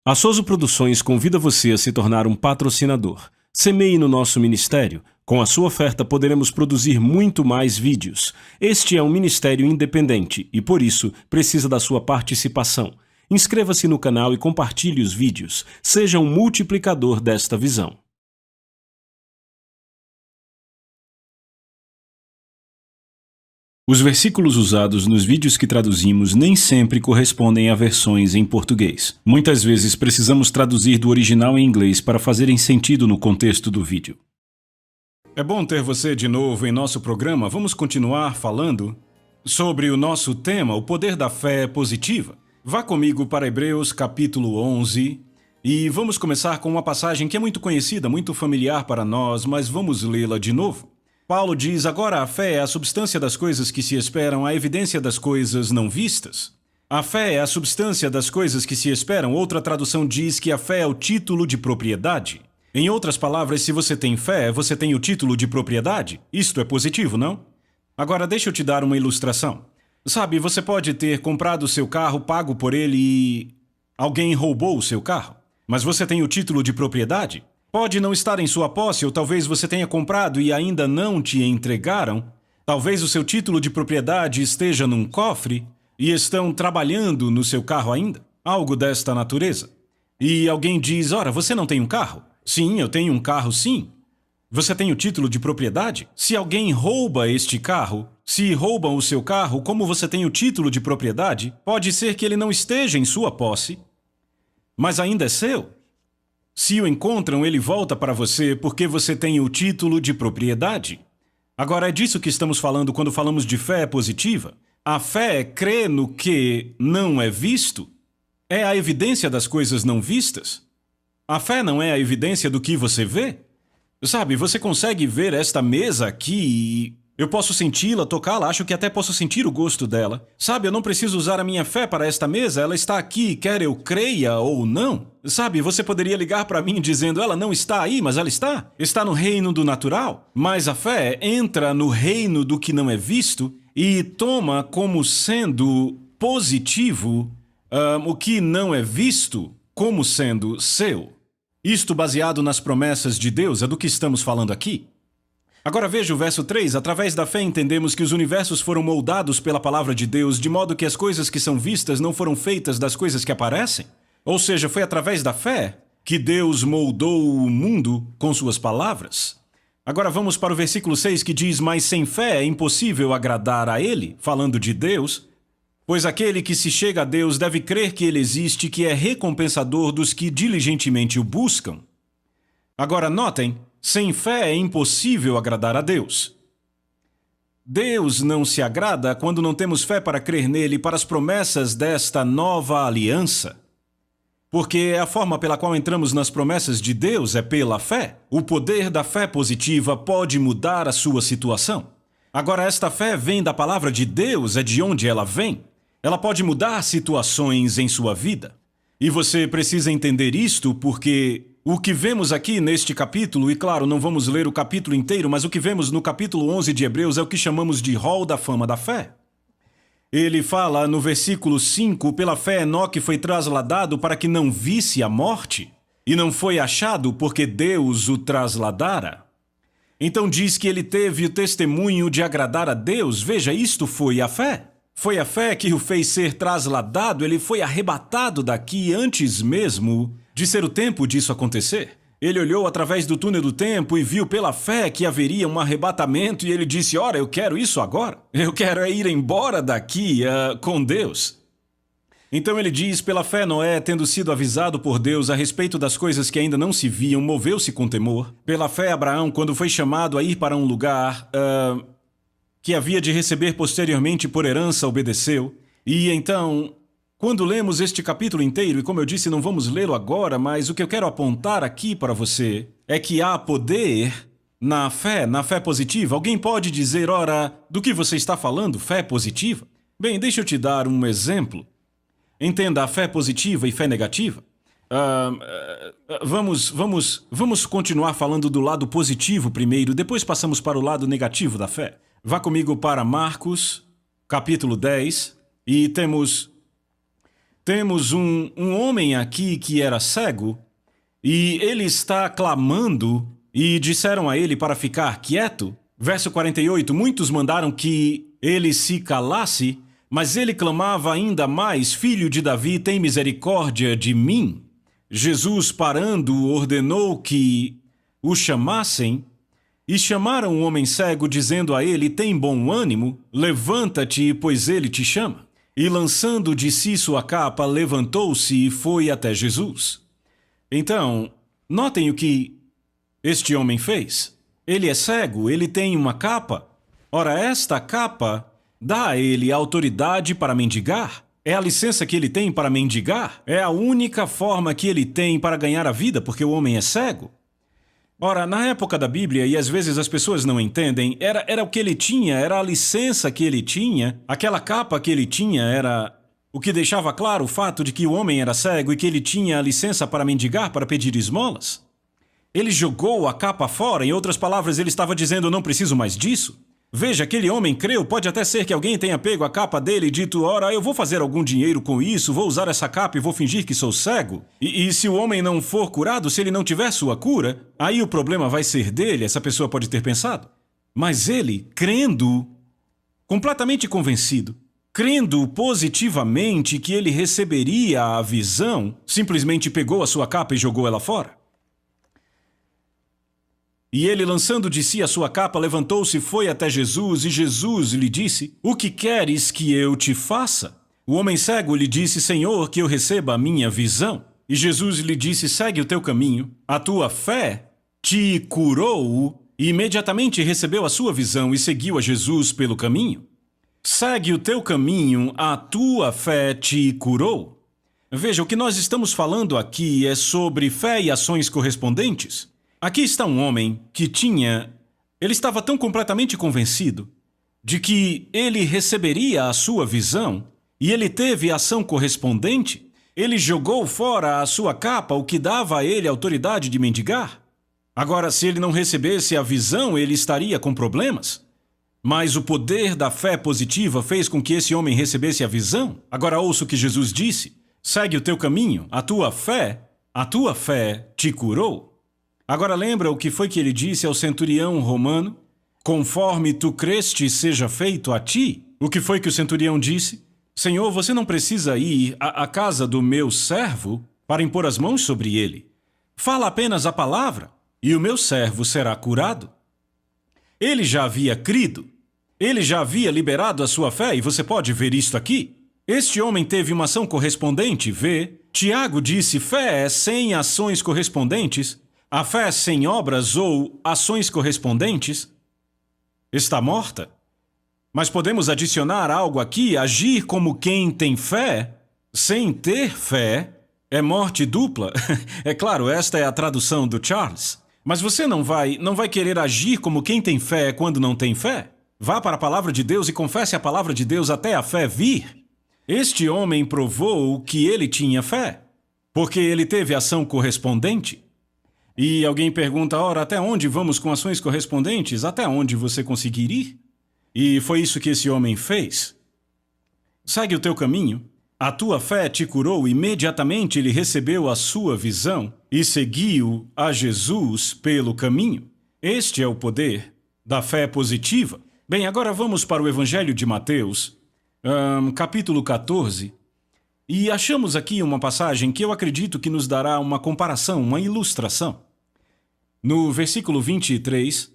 A Souza Produções convida você a se tornar um patrocinador. Semeie no nosso ministério. Com a sua oferta poderemos produzir muito mais vídeos. Este é um ministério independente e, por isso, precisa da sua participação. Inscreva-se no canal e compartilhe os vídeos. Seja um multiplicador desta visão. Os versículos usados nos vídeos que traduzimos nem sempre correspondem a versões em português. Muitas vezes precisamos traduzir do original em inglês para fazerem sentido no contexto do vídeo. É bom ter você de novo em nosso programa. Vamos continuar falando sobre o nosso tema, o poder da fé positiva. Vá comigo para Hebreus capítulo 11 e vamos começar com uma passagem que é muito conhecida, muito familiar para nós, mas vamos lê-la de novo. Paulo diz: agora a fé é a substância das coisas que se esperam, a evidência das coisas não vistas. A fé é a substância das coisas que se esperam. Outra tradução diz que a fé é o título de propriedade. Em outras palavras, se você tem fé, você tem o título de propriedade. Isto é positivo, não? Agora deixa eu te dar uma ilustração. Sabe, você pode ter comprado o seu carro, pago por ele e alguém roubou o seu carro. Mas você tem o título de propriedade? Pode não estar em sua posse, ou talvez você tenha comprado e ainda não te entregaram. Talvez o seu título de propriedade esteja num cofre e estão trabalhando no seu carro ainda. Algo desta natureza. E alguém diz: ora, você não tem um carro? Sim, eu tenho um carro, sim. Você tem o título de propriedade? Se alguém rouba este carro, se roubam o seu carro, como você tem o título de propriedade, pode ser que ele não esteja em sua posse, mas ainda é seu. Se o encontram, ele volta para você porque você tem o título de propriedade. Agora, é disso que estamos falando quando falamos de fé positiva. A fé crê no que não é visto. É a evidência das coisas não vistas. A fé não é a evidência do que você vê. Sabe, você consegue ver esta mesa aqui e eu posso senti-la, tocá-la, acho que até posso sentir o gosto dela. Sabe, eu não preciso usar a minha fé para esta mesa, ela está aqui, quer eu creia ou não. Sabe, você poderia ligar para mim dizendo: ela não está aí, mas ela está. Está no reino do natural. Mas a fé entra no reino do que não é visto e toma como sendo positivo o que não é visto como sendo seu. Isto baseado nas promessas de Deus, é do que estamos falando aqui. Agora veja o verso 3. Através da fé entendemos que os universos foram moldados pela palavra de Deus, de modo que as coisas que são vistas não foram feitas das coisas que aparecem. Ou seja, foi através da fé que Deus moldou o mundo com suas palavras. Agora vamos para o versículo 6 que diz: mas sem fé é impossível agradar a Ele, falando de Deus, pois aquele que se chega a Deus deve crer que Ele existe, que é recompensador dos que diligentemente o buscam. Agora notem, sem fé é impossível agradar a Deus. Deus não se agrada quando não temos fé para crer nele, para as promessas desta nova aliança. Porque a forma pela qual entramos nas promessas de Deus é pela fé. O poder da fé positiva pode mudar a sua situação. Agora, esta fé vem da palavra de Deus, é de onde ela vem. Ela pode mudar situações em sua vida. E você precisa entender isto porque o que vemos aqui neste capítulo, e claro, não vamos ler o capítulo inteiro, mas o que vemos no capítulo 11 de Hebreus é o que chamamos de Hall da Fama da Fé. Ele fala no versículo 5, pela fé Enoque foi trasladado para que não visse a morte, e não foi achado porque Deus o trasladara. Então diz que ele teve o testemunho de agradar a Deus. Veja, isto foi a fé. Foi a fé que o fez ser trasladado, ele foi arrebatado daqui antes mesmo de ser o tempo disso acontecer. Ele olhou através do túnel do tempo e viu pela fé que haveria um arrebatamento e ele disse: ora, eu quero isso agora. Eu quero ir embora daqui com Deus. Então ele diz: pela fé Noé, tendo sido avisado por Deus a respeito das coisas que ainda não se viam, moveu-se com temor. Pela fé Abraão, quando foi chamado a ir para um lugar que havia de receber posteriormente por herança, obedeceu. E então, quando lemos este capítulo inteiro, e como eu disse, não vamos lê-lo agora, mas o que eu quero apontar aqui para você é que há poder na fé positiva. Alguém pode dizer: ora, do que você está falando? Fé positiva? Bem, deixa eu te dar um exemplo. Entenda a fé positiva e fé negativa. Vamos continuar falando do lado positivo primeiro, depois passamos para o lado negativo da fé. Vá comigo para Marcos, capítulo 10, e temos temos um homem aqui que era cego e ele está clamando e disseram a ele para ficar quieto. Verso 48, muitos mandaram que ele se calasse, mas ele clamava ainda mais, Filho de Davi, tem misericórdia de mim. Jesus, parando, ordenou que o chamassem e chamaram o homem cego, dizendo a ele, tem bom ânimo, levanta-te, pois ele te chama. E lançando de si sua capa, levantou-se e foi até Jesus. Então, notem o que este homem fez. Ele é cego, ele tem uma capa. Ora, esta capa dá a ele autoridade para mendigar. É a licença que ele tem para mendigar. É a única forma que ele tem para ganhar a vida, porque o homem é cego. Ora, na época da Bíblia, e às vezes as pessoas não entendem, era o que ele tinha, era a licença que ele tinha, aquela capa que ele tinha era o que deixava claro o fato de que o homem era cego e que ele tinha a licença para mendigar, para pedir esmolas. Ele jogou a capa fora, em outras palavras, ele estava dizendo, não preciso mais disso. Veja, aquele homem creu, pode até ser que alguém tenha pego a capa dele e dito, ora, eu vou fazer algum dinheiro com isso, vou usar essa capa e vou fingir que sou cego. E se o homem não for curado, se ele não tiver sua cura, aí o problema vai ser dele, essa pessoa pode ter pensado. Mas ele, crendo, completamente convencido, crendo positivamente que ele receberia a visão, simplesmente pegou a sua capa e jogou ela fora. E ele, lançando de si a sua capa, levantou-se e foi até Jesus, e Jesus lhe disse, o que queres que eu te faça? O homem cego lhe disse, Senhor, que eu receba a minha visão. E Jesus lhe disse, segue o teu caminho, a tua fé te curou, e imediatamente recebeu a sua visão e seguiu a Jesus pelo caminho. Segue o teu caminho, a tua fé te curou. Veja, o que nós estamos falando aqui é sobre fé e ações correspondentes. Aqui está um homem que ele estava tão completamente convencido de que ele receberia a sua visão e ele teve ação correspondente. Ele jogou fora a sua capa, o que dava a ele a autoridade de mendigar. Agora, se ele não recebesse a visão, ele estaria com problemas. Mas o poder da fé positiva fez com que esse homem recebesse a visão. Agora ouça o que Jesus disse. Segue o teu caminho, a tua fé te curou. Agora lembra o que foi que ele disse ao centurião romano? Conforme tu creste, seja feito a ti. O que foi que o centurião disse? Senhor, você não precisa ir à casa do meu servo para impor as mãos sobre ele. Fala apenas a palavra, e o meu servo será curado. Ele já havia crido. Ele já havia liberado a sua fé, e você pode ver isto aqui. Este homem teve uma ação correspondente, vê? Tiago disse, fé sem ações correspondentes, a fé sem obras ou ações correspondentes está morta. Mas podemos adicionar algo aqui, agir como quem tem fé, sem ter fé, é morte dupla. É claro, esta é a tradução do Charles. Mas você não vai querer agir como quem tem fé quando não tem fé. Vá para a palavra de Deus e confesse a palavra de Deus até a fé vir. Este homem provou que ele tinha fé, porque ele teve ação correspondente. E alguém pergunta, ora, até onde vamos com ações correspondentes? Até onde você conseguir ir? E foi isso que esse homem fez. Segue o teu caminho, a tua fé te curou, imediatamente ele recebeu a sua visão e seguiu a Jesus pelo caminho. Este é o poder da fé positiva. Bem, agora vamos para o Evangelho de Mateus, capítulo 14, e achamos aqui uma passagem que eu acredito que nos dará uma comparação, uma ilustração. No versículo 23,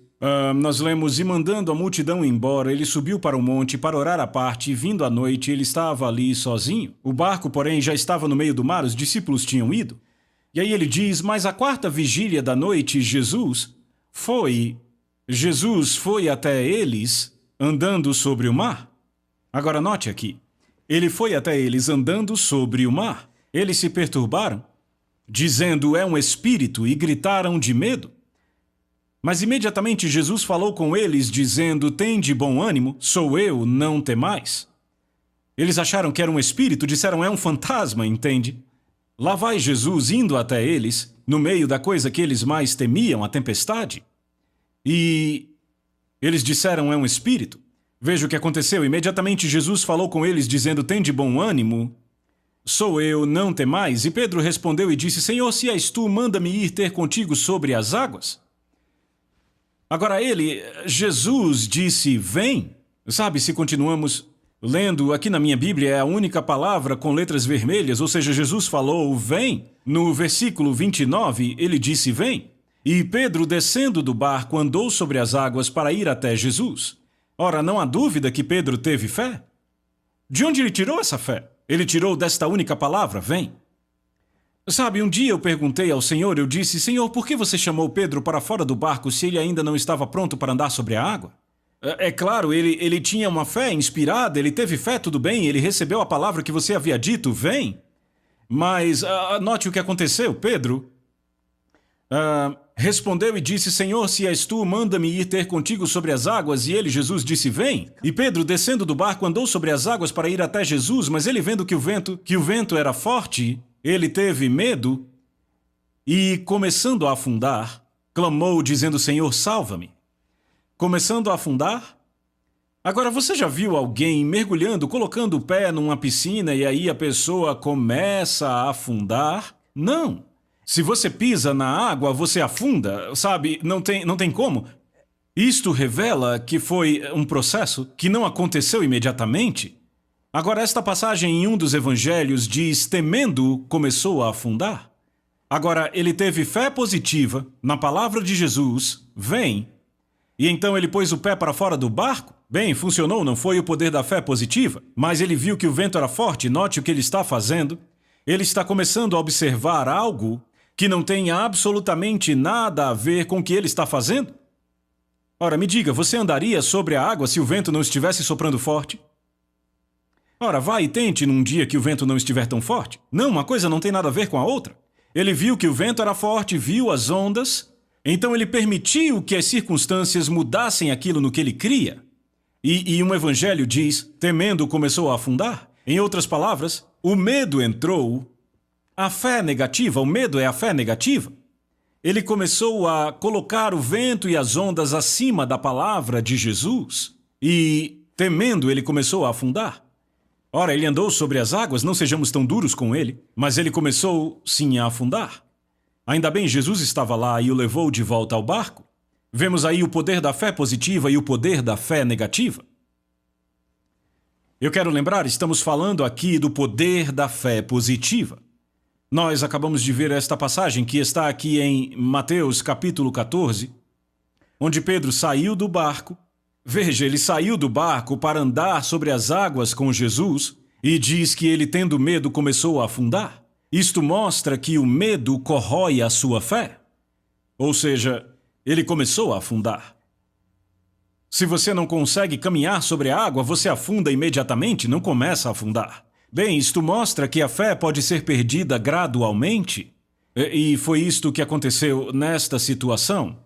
nós lemos, e mandando a multidão embora, ele subiu para o monte para orar à parte, e vindo à noite ele estava ali sozinho. O barco, porém, já estava no meio do mar, os discípulos tinham ido. E aí ele diz, mas à quarta vigília da noite, Jesus foi até eles andando sobre o mar. Agora note aqui, ele foi até eles andando sobre o mar. Eles se perturbaram, dizendo, é um espírito, e gritaram de medo. Mas imediatamente Jesus falou com eles, dizendo, tende bom ânimo, sou eu, não temais. Eles acharam que era um espírito, disseram, é um fantasma, entende? Lá vai Jesus indo até eles, no meio da coisa que eles mais temiam, a tempestade. E eles disseram, é um espírito. Veja o que aconteceu, imediatamente Jesus falou com eles, dizendo, tende bom ânimo, sou eu, não temais? E Pedro respondeu e disse, Senhor, se és tu, manda-me ir ter contigo sobre as águas. Agora Jesus disse, vem. Sabe, se continuamos lendo aqui na minha Bíblia, é a única palavra com letras vermelhas, ou seja, Jesus falou, vem. No versículo 29, ele disse, vem. E Pedro, descendo do barco, andou sobre as águas para ir até Jesus. Ora, não há dúvida que Pedro teve fé? De onde ele tirou essa fé? Ele tirou desta única palavra, vem. Sabe, um dia eu perguntei ao Senhor, eu disse, Senhor, por que você chamou Pedro para fora do barco se ele ainda não estava pronto para andar sobre a água? É claro, ele tinha uma fé inspirada, ele teve fé, tudo bem, ele recebeu a palavra que você havia dito, vem. Mas note o que aconteceu, Pedro respondeu e disse, Senhor, se és tu, manda-me ir ter contigo sobre as águas. E ele, Jesus, disse, vem. E Pedro, descendo do barco, andou sobre as águas para ir até Jesus, mas ele vendo que o vento era forte, ele teve medo e, começando a afundar, clamou, dizendo, Senhor, salva-me. Começando a afundar? Agora, você já viu alguém mergulhando, colocando o pé numa piscina e aí a pessoa começa a afundar? Não. Se você pisa na água, você afunda, sabe? Não tem como. Isto revela que foi um processo que não aconteceu imediatamente. Agora, esta passagem em um dos evangelhos diz, temendo, começou a afundar. Agora, ele teve fé positiva na palavra de Jesus, vem. E então ele pôs o pé para fora do barco? Bem, funcionou, não foi o poder da fé positiva, mas ele viu que o vento era forte, note o que ele está fazendo. Ele está começando a observar algo que não tem absolutamente nada a ver com o que ele está fazendo? Ora, me diga, você andaria sobre a água se o vento não estivesse soprando forte? Ora, vai e tente num dia que o vento não estiver tão forte. Não, uma coisa não tem nada a ver com a outra. Ele viu que o vento era forte, viu as ondas, então ele permitiu que as circunstâncias mudassem aquilo no que ele cria. E um evangelho diz, temendo começou a afundar. Em outras palavras, o medo entrou, a fé negativa, o medo é a fé negativa. Ele começou a colocar o vento e as ondas acima da palavra de Jesus e, temendo, ele começou a afundar. Ora, ele andou sobre as águas, não sejamos tão duros com ele, mas ele começou, sim, a afundar. Ainda bem, Jesus estava lá e o levou de volta ao barco. Vemos aí o poder da fé positiva e o poder da fé negativa. Eu quero lembrar, estamos falando aqui do poder da fé positiva. Nós acabamos de ver esta passagem que está aqui em Mateus capítulo 14, onde Pedro saiu do barco. Veja, ele saiu do barco para andar sobre as águas com Jesus e diz que ele, tendo medo, começou a afundar. Isto mostra que o medo corrói a sua fé. Ou seja, ele começou a afundar. Se você não consegue caminhar sobre a água, você afunda imediatamente, não começa a afundar. Bem, isto mostra que a fé pode ser perdida gradualmente. E foi isto que aconteceu nesta situação.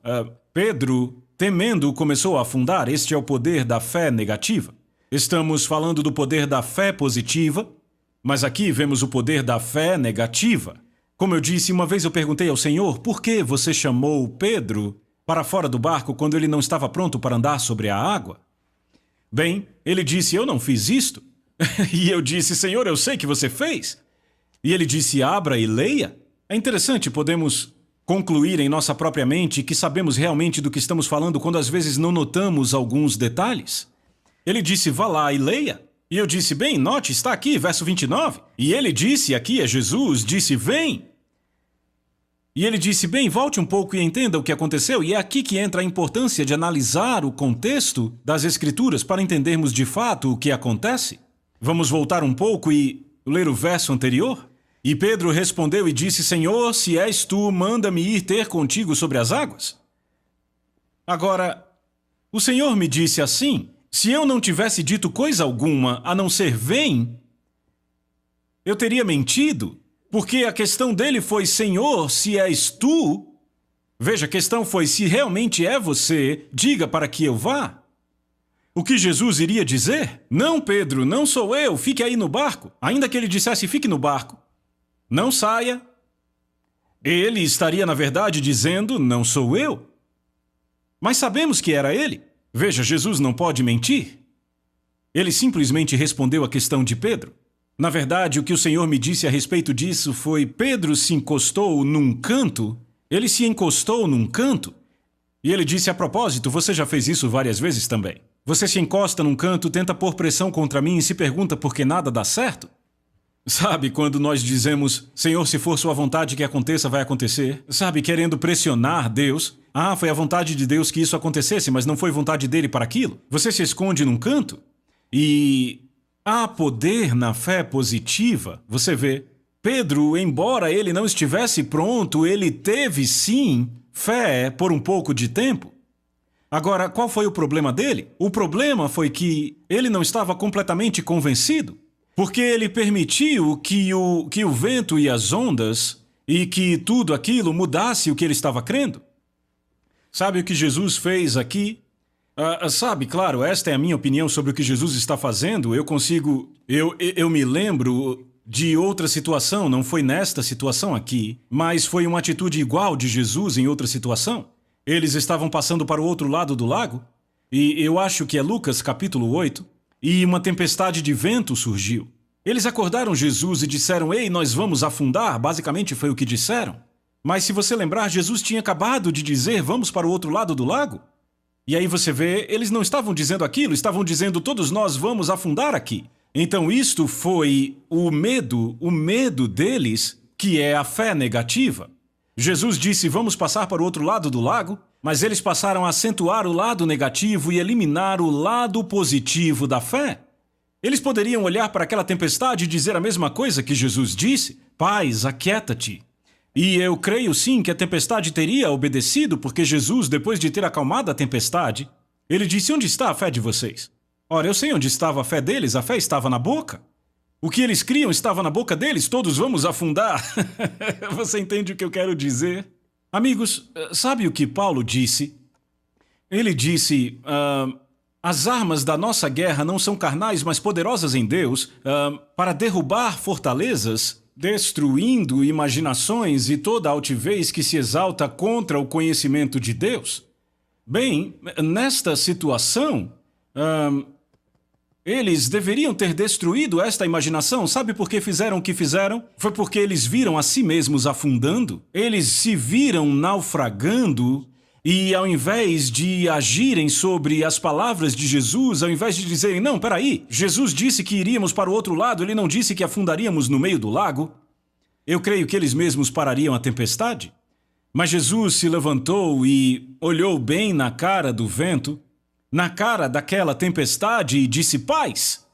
Pedro, temendo, começou a afundar. Este é o poder da fé negativa. Estamos falando do poder da fé positiva, mas aqui vemos o poder da fé negativa. Como eu disse, uma vez eu perguntei ao Senhor, por que você chamou Pedro para fora do barco quando ele não estava pronto para andar sobre a água? Bem, ele disse, eu não fiz isto. E eu disse, Senhor, eu sei que você fez. E ele disse, abra e leia. É interessante, podemos concluir em nossa própria mente que sabemos realmente do que estamos falando quando às vezes não notamos alguns detalhes. Ele disse, vá lá e leia. E eu disse, bem, note, está aqui, verso 29. E ele disse, aqui é Jesus, disse, vem. E ele disse, bem, volte um pouco e entenda o que aconteceu. E é aqui que entra a importância de analisar o contexto das Escrituras para entendermos de fato o que acontece. Vamos voltar um pouco e ler o verso anterior? E Pedro respondeu e disse, Senhor, se és tu, manda-me ir ter contigo sobre as águas. Agora, o Senhor me disse assim, se eu não tivesse dito coisa alguma a não ser vem, eu teria mentido, porque a questão dele foi, Senhor, se és tu, veja, a questão foi, se realmente é você, diga para que eu vá. O que Jesus iria dizer? Não, Pedro, não sou eu, fique aí no barco. Ainda que ele dissesse, fique no barco. Não saia. Ele estaria, na verdade, dizendo, não sou eu. Mas sabemos que era ele. Veja, Jesus não pode mentir. Ele simplesmente respondeu à questão de Pedro. Na verdade, o que o Senhor me disse a respeito disso foi: Pedro se encostou num canto, ele se encostou num canto. E ele disse: a propósito, você já fez isso várias vezes também. Você se encosta num canto, tenta pôr pressão contra mim e se pergunta por que nada dá certo? Sabe, quando nós dizemos: Senhor, se for sua vontade que aconteça, vai acontecer. Sabe, querendo pressionar Deus. Ah, foi a vontade de Deus que isso acontecesse, mas não foi vontade dele para aquilo. Você se esconde num canto e há poder na fé positiva. Você vê, Pedro, embora ele não estivesse pronto, ele teve sim fé por um pouco de tempo. Agora, qual foi o problema dele? O problema foi que ele não estava completamente convencido, porque ele permitiu que o vento e as ondas e que tudo aquilo mudasse o que ele estava crendo. Sabe o que Jesus fez aqui? Sabe, claro, esta é a minha opinião sobre o que Jesus está fazendo. Eu me lembro de outra situação, não foi nesta situação aqui, mas foi uma atitude igual de Jesus em outra situação. Eles estavam passando para o outro lado do lago, e eu acho que é Lucas capítulo 8, e uma tempestade de vento surgiu. Eles acordaram Jesus e disseram: ei, nós vamos afundar, basicamente foi o que disseram. Mas se você lembrar, Jesus tinha acabado de dizer: vamos para o outro lado do lago. E aí você vê, eles não estavam dizendo aquilo, estavam dizendo: todos nós vamos afundar aqui. Então isto foi o medo deles, que é a fé negativa. Jesus disse: vamos passar para o outro lado do lago, mas eles passaram a acentuar o lado negativo e eliminar o lado positivo da fé. Eles poderiam olhar para aquela tempestade e dizer a mesma coisa que Jesus disse: paz, aquieta-te. E eu creio sim que a tempestade teria obedecido, porque Jesus, depois de ter acalmado a tempestade, ele disse: onde está a fé de vocês? Ora, eu sei onde estava a fé deles, a fé estava na boca. O que eles criam estava na boca deles, todos vamos afundar. Você entende o que eu quero dizer? Amigos, sabe o que Paulo disse? Ele disse: as armas da nossa guerra não são carnais, mas poderosas em Deus, para derrubar fortalezas, destruindo imaginações e toda altivez que se exalta contra o conhecimento de Deus. Bem, nesta situação, eles deveriam ter destruído esta imaginação. Sabe por que fizeram o que fizeram? Foi porque eles viram a si mesmos afundando. Eles se viram naufragando e ao invés de agirem sobre as palavras de Jesus, ao invés de dizerem: não, peraí, Jesus disse que iríamos para o outro lado, ele não disse que afundaríamos no meio do lago. Eu creio que eles mesmos parariam a tempestade. Mas Jesus se levantou e olhou bem na cara do vento, na cara daquela tempestade, e disse: paz.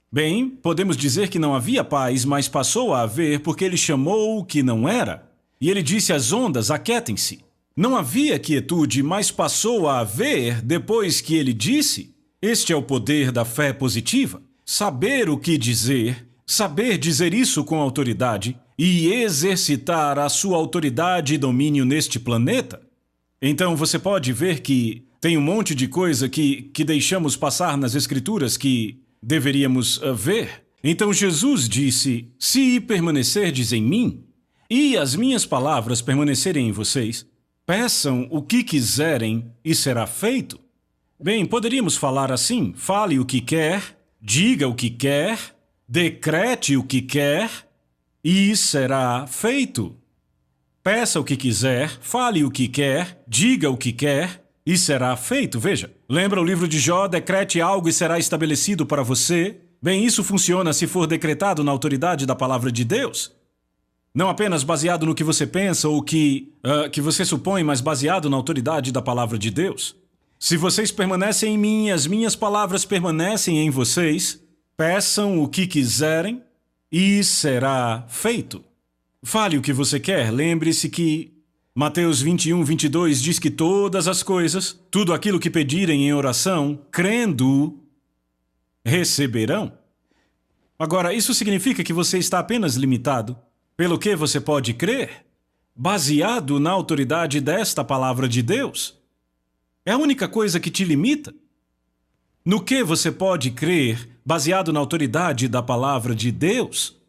Bem, podemos dizer que não havia paz, mas passou a haver porque ele chamou o que não era. E ele disse às ondas: aquietem-se. Não havia quietude, mas passou a haver depois que ele disse. Este é o poder da fé positiva. Saber o que dizer, saber dizer isso com autoridade e exercitar a sua autoridade e domínio neste planeta. Então você pode ver que tem um monte de coisa que deixamos passar nas Escrituras que deveríamos ver. Então Jesus disse: se permanecerdes em mim e as minhas palavras permanecerem em vocês, peçam o que quiserem e será feito. Bem, poderíamos falar assim: fale o que quer, diga o que quer, decrete o que quer e será feito. Peça o que quiser, fale o que quer, diga o que quer e será feito. Veja, lembra o livro de Jó? Decrete algo e será estabelecido para você. Bem, isso funciona se for decretado na autoridade da palavra de Deus. Não apenas baseado no que você pensa ou que você supõe, mas baseado na autoridade da palavra de Deus. Se vocês permanecem em mim e as minhas palavras permanecem em vocês, peçam o que quiserem e será feito. Fale o que você quer. Lembre-se que Mateus 21:22 diz que todas as coisas, tudo aquilo que pedirem em oração, crendo, receberão. Agora, isso significa que você está apenas limitado pelo que você pode crer, baseado na autoridade desta palavra de Deus. É a única coisa que te limita. No que você pode crer, baseado na autoridade da palavra de Deus.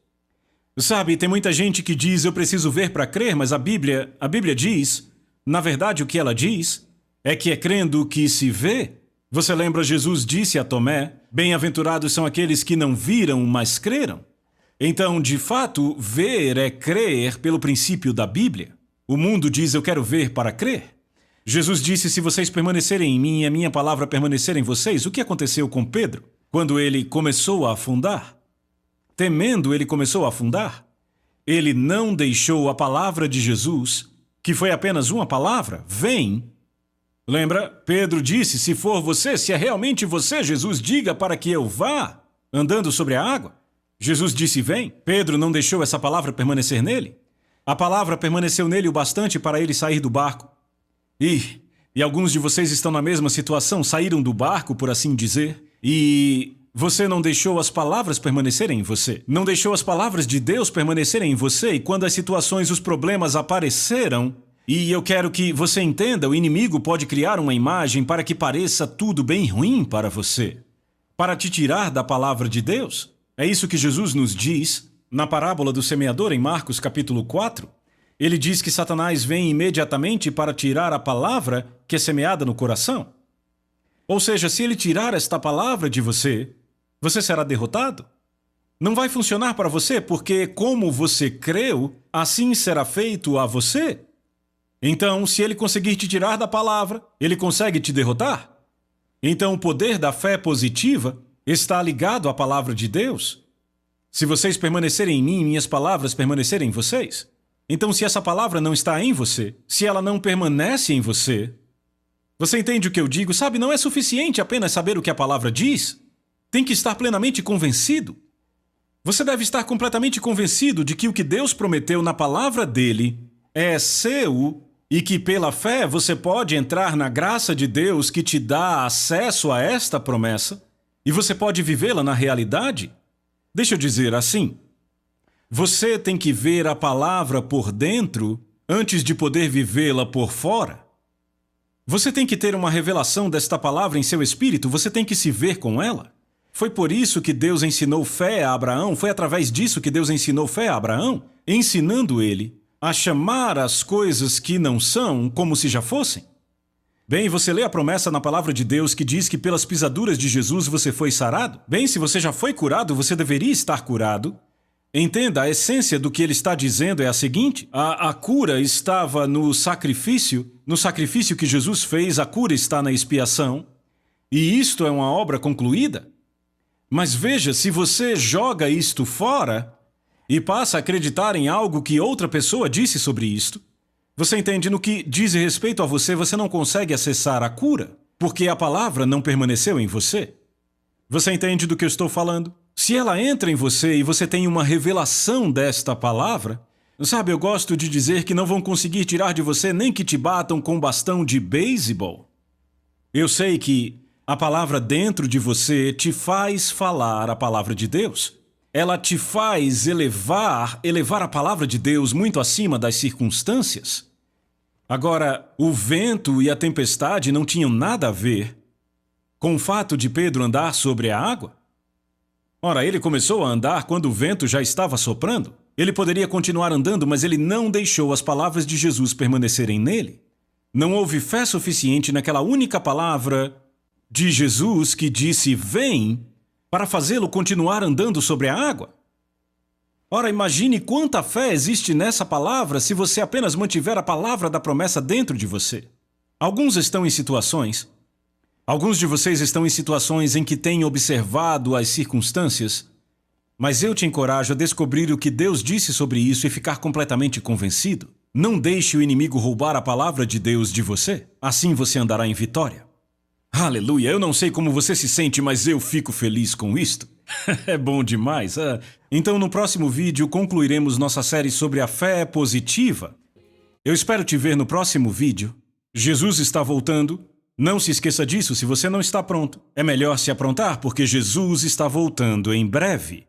Sabe, tem muita gente que diz: eu preciso ver para crer, mas a Bíblia diz, na verdade o que ela diz, é que é crendo que se vê. Você lembra, Jesus disse a Tomé: bem-aventurados são aqueles que não viram, mas creram. Então, de fato, ver é crer pelo princípio da Bíblia. O mundo diz, eu quero ver para crer. Jesus disse, se vocês permanecerem em mim e a minha palavra permanecer em vocês, o que aconteceu com Pedro? Quando ele começou a afundar? Temendo, ele começou a afundar? Ele não deixou a palavra de Jesus, que foi apenas uma palavra, vem. Lembra? Pedro disse, se for você, se é realmente você, Jesus, diga para que eu vá, andando sobre a água. Jesus disse, vem. Pedro não deixou essa palavra permanecer nele? A palavra permaneceu nele o bastante para ele sair do barco. E alguns de vocês estão na mesma situação, saíram do barco, por assim dizer, e você não deixou as palavras permanecerem em você. Não deixou as palavras de Deus permanecerem em você, e quando as situações, os problemas apareceram, e eu quero que você entenda, o inimigo pode criar uma imagem para que pareça tudo bem ruim para você, para te tirar da palavra de Deus. É isso que Jesus nos diz na parábola do semeador em Marcos capítulo 4. Ele diz que Satanás vem imediatamente para tirar a palavra que é semeada no coração. Ou seja, se ele tirar esta palavra de você, você será derrotado. Não vai funcionar para você, porque como você creu, assim será feito a você. Então, se ele conseguir te tirar da palavra, ele consegue te derrotar. Então, o poder da fé positiva está ligado à palavra de Deus. Se vocês permanecerem em mim, minhas palavras permanecerem em vocês. Então, se essa palavra não está em você, se ela não permanece em você, você entende o que eu digo? Sabe, não é suficiente apenas saber o que a palavra diz. Tem que estar plenamente convencido. Você deve estar completamente convencido de que o que Deus prometeu na palavra dele é seu e que pela fé você pode entrar na graça de Deus que te dá acesso a esta promessa e você pode vivê-la na realidade. Deixa eu dizer assim. Você tem que ver a palavra por dentro antes de poder vivê-la por fora. Você tem que ter uma revelação desta palavra em seu espírito, você tem que se ver com ela. Foi por isso que Deus ensinou fé a Abraão, foi através disso que Deus ensinou fé a Abraão, ensinando ele a chamar as coisas que não são como se já fossem. Bem, você lê a promessa na palavra de Deus que diz que pelas pisaduras de Jesus você foi sarado? Bem, se você já foi curado, você deveria estar curado. Entenda, a essência do que ele está dizendo é a seguinte: a cura estava no sacrifício que Jesus fez, a cura está na expiação, e isto é uma obra concluída. Mas veja, se você joga isto fora e passa a acreditar em algo que outra pessoa disse sobre isto, você entende, no que diz respeito a você, você não consegue acessar a cura, porque a palavra não permaneceu em você. Você entende do que eu estou falando? Se ela entra em você e você tem uma revelação desta palavra, sabe, eu gosto de dizer que não vão conseguir tirar de você nem que te batam com um bastão de beisebol. Eu sei que a palavra dentro de você te faz falar a palavra de Deus. Ela te faz elevar a palavra de Deus muito acima das circunstâncias. Agora, o vento e a tempestade não tinham nada a ver com o fato de Pedro andar sobre a água. Ora, ele começou a andar quando o vento já estava soprando. Ele poderia continuar andando, mas ele não deixou as palavras de Jesus permanecerem nele. Não houve fé suficiente naquela única palavra de Jesus que disse, vem, para fazê-lo continuar andando sobre a água. Ora, imagine quanta fé existe nessa palavra se você apenas mantiver a palavra da promessa dentro de você. Alguns de vocês estão em situações em que têm observado as circunstâncias, mas eu te encorajo a descobrir o que Deus disse sobre isso e ficar completamente convencido. Não deixe o inimigo roubar a palavra de Deus de você. Assim você andará em vitória. Aleluia! Eu não sei como você se sente, mas eu fico feliz com isto. É bom demais. Então, no próximo vídeo, concluiremos nossa série sobre a fé positiva. Eu espero te ver no próximo vídeo. Jesus está voltando. Não se esqueça disso se você não está pronto. É melhor se aprontar porque Jesus está voltando em breve.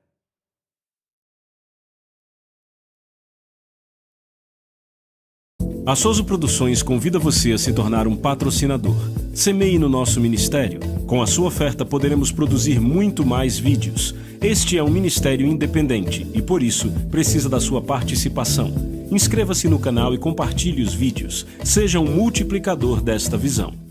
A Soso Produções convida você a se tornar um patrocinador. Semeie no nosso ministério. Com a sua oferta poderemos produzir muito mais vídeos. Este é um ministério independente e, por isso, precisa da sua participação. Inscreva-se no canal e compartilhe os vídeos. Seja um multiplicador desta visão.